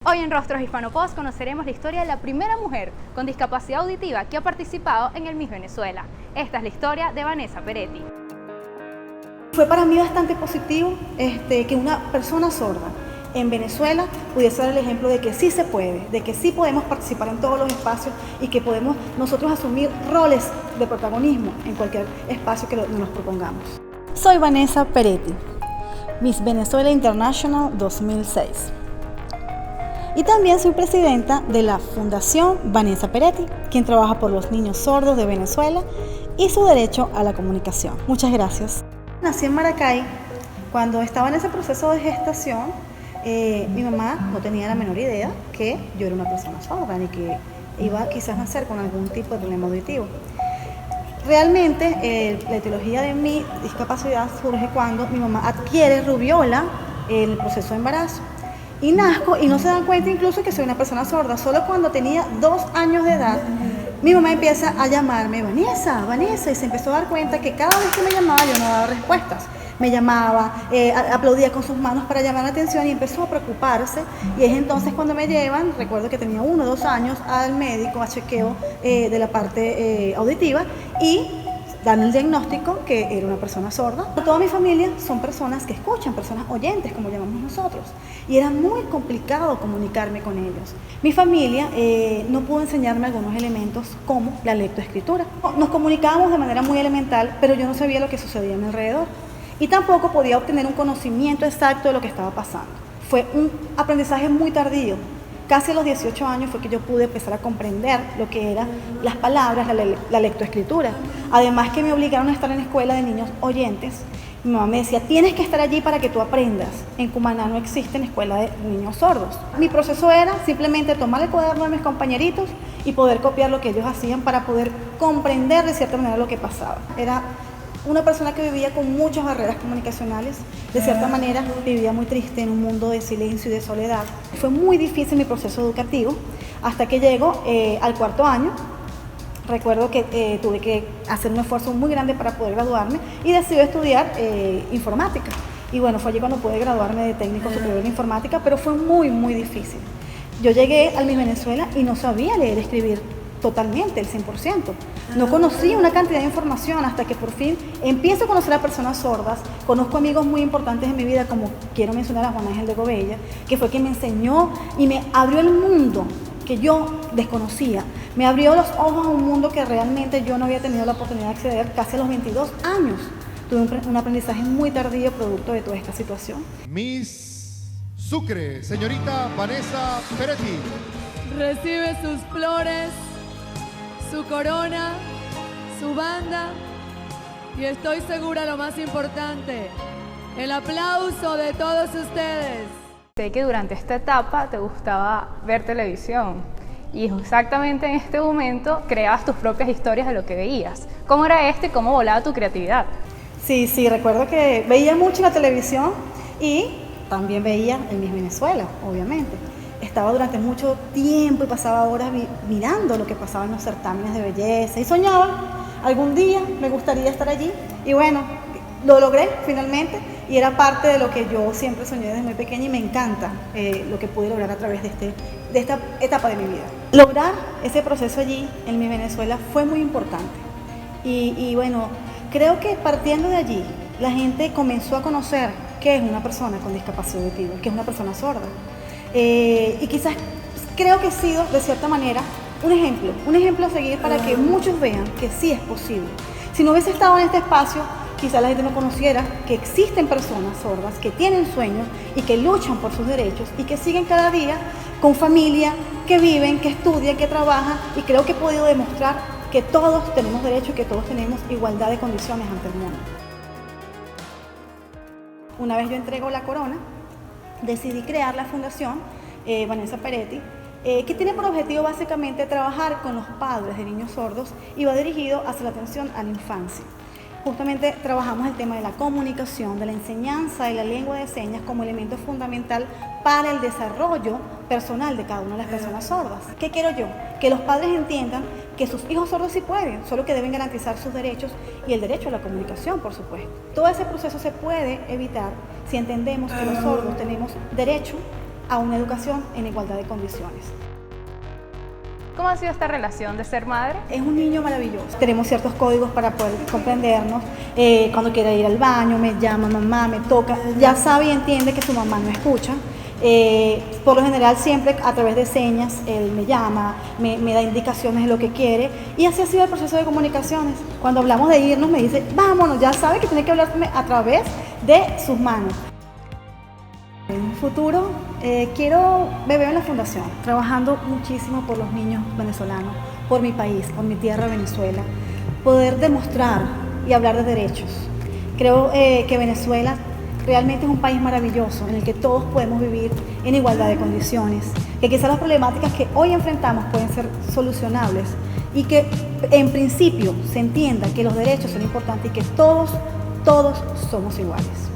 Hoy en Rostros Hispanopos conoceremos la historia de la primera mujer con discapacidad auditiva que ha participado en el Miss Venezuela. Esta es la historia de Vanessa Peretti. Fue para mí bastante positivo que una persona sorda en Venezuela pudiese dar el ejemplo de que sí se puede, de que sí podemos participar en todos los espacios y que podemos nosotros asumir roles de protagonismo en cualquier espacio que nos propongamos. Soy Vanessa Peretti, Miss Venezuela International 2006. Y también soy presidenta de la Fundación Vanessa Peretti, quien trabaja por los niños sordos de Venezuela y su derecho a la comunicación. Muchas gracias. Nací en Maracay. Cuando estaba en ese proceso de gestación, mi mamá no tenía la menor idea que yo era una persona sorda ni que iba quizás a nacer con algún tipo de problema auditivo. Realmente la etiología de mi discapacidad surge cuando mi mamá adquiere rubiola en el proceso de embarazo. Y nazco y no se dan cuenta incluso que soy una persona sorda. Solo cuando tenía 2 años de edad, mi mamá empieza a llamarme Vanessa, Vanessa, y se empezó a dar cuenta que cada vez que me llamaba yo no daba respuestas. Me llamaba, aplaudía con sus manos para llamar la atención y empezó a preocuparse. Y es entonces cuando me llevan, recuerdo que tenía 1 o 2 años, al médico a chequeo de la parte auditiva y dan el diagnóstico que era una persona sorda. Toda mi familia son personas que escuchan, personas oyentes, como llamamos nosotros. Y era muy complicado comunicarme con ellos. Mi familia no pudo enseñarme algunos elementos como la lectoescritura. Nos comunicábamos de manera muy elemental, pero yo no sabía lo que sucedía a mi alrededor. Y tampoco podía obtener un conocimiento exacto de lo que estaba pasando. Fue un aprendizaje muy tardío. Casi a los 18 años fue que yo pude empezar a comprender lo que eran las palabras, la lectoescritura. Además que me obligaron a estar en la escuela de niños oyentes. Mi mamá me decía, tienes que estar allí para que tú aprendas. En Cumaná no existe escuela de niños sordos. Mi proceso era simplemente tomar el cuaderno de mis compañeritos y poder copiar lo que ellos hacían para poder comprender de cierta manera lo que pasaba. Era una persona que vivía con muchas barreras comunicacionales, de cierta manera vivía muy triste en un mundo de silencio y de soledad. Fue muy difícil mi proceso educativo hasta que llego al 4º año. Recuerdo que tuve que hacer un esfuerzo muy grande para poder graduarme y decidí estudiar informática. Y bueno, fue allí cuando pude graduarme de técnico superior en informática, pero fue muy, muy difícil. Yo llegué al Miss Venezuela y no sabía leer y escribir totalmente, el 100%. No conocía una cantidad de información hasta que por fin empiezo a conocer a personas sordas. Conozco amigos muy importantes en mi vida, como quiero mencionar a Juan Ángel de Gobella, que fue quien me enseñó y me abrió el mundo que yo desconocía. Me abrió los ojos a un mundo que realmente yo no había tenido la oportunidad de acceder casi a los 22 años. Tuve un aprendizaje muy tardío producto de toda esta situación. Miss Sucre, señorita Vanessa Peretti. Recibe sus flores, su corona, su banda y estoy segura lo más importante, el aplauso de todos ustedes. Sé que durante esta etapa te gustaba ver televisión y exactamente en este momento creabas tus propias historias de lo que veías. ¿Cómo era esto y cómo volaba tu creatividad? Sí, recuerdo que veía mucho la televisión y también veía el Miss Venezuela, obviamente. Estaba durante mucho tiempo y pasaba horas mirando lo que pasaba en los certámenes de belleza y soñaba, algún día me gustaría estar allí y bueno, lo logré finalmente y era parte de lo que yo siempre soñé desde muy pequeña y me encanta lo que pude lograr a través de esta etapa de mi vida. Lograr ese proceso allí en Miss Venezuela fue muy importante y bueno, creo que partiendo de allí la gente comenzó a conocer qué es una persona con discapacidad auditiva, qué es una persona sorda. Y quizás creo que he sido de cierta manera un ejemplo a seguir para que muchos vean que sí es posible. Si no hubiese estado en este espacio, quizás la gente no conociera que existen personas sordas que tienen sueños y que luchan por sus derechos y que siguen cada día con familia, que viven, que estudian, que trabajan y creo que he podido demostrar que todos tenemos derechos y que todos tenemos igualdad de condiciones ante el mundo. Una vez yo entrego la corona, decidí crear la Fundación Vanessa Peretti, que tiene por objetivo básicamente trabajar con los padres de niños sordos y va dirigido hacia la atención a la infancia. Justamente trabajamos el tema de la comunicación, de la enseñanza de la lengua de señas como elemento fundamental para el desarrollo personal de cada una de las personas sordas. ¿Qué quiero yo? Que los padres entiendan que sus hijos sordos sí pueden, solo que deben garantizar sus derechos y el derecho a la comunicación, por supuesto. Todo ese proceso se puede evitar si entendemos que los sordos tenemos derecho a una educación en igualdad de condiciones. ¿Cómo ha sido esta relación de ser madre? Es un niño maravilloso. Tenemos ciertos códigos para poder comprendernos. Cuando quiere ir al baño, me llama mamá, me toca. Ya sabe y entiende que su mamá no escucha. Por lo general siempre a través de señas él me llama, me da indicaciones de lo que quiere y así ha sido el proceso de comunicaciones. Cuando hablamos de irnos me dice, vámonos, ya sabe que tiene que hablarme a través de sus manos. En un futuro me veo en la fundación, trabajando muchísimo por los niños venezolanos, por mi país, por mi tierra Venezuela, poder demostrar y hablar de derechos. Creo que Venezuela realmente es un país maravilloso en el que todos podemos vivir en igualdad de condiciones, que quizás las problemáticas que hoy enfrentamos pueden ser solucionables y que en principio se entienda que los derechos son importantes y que todos somos iguales.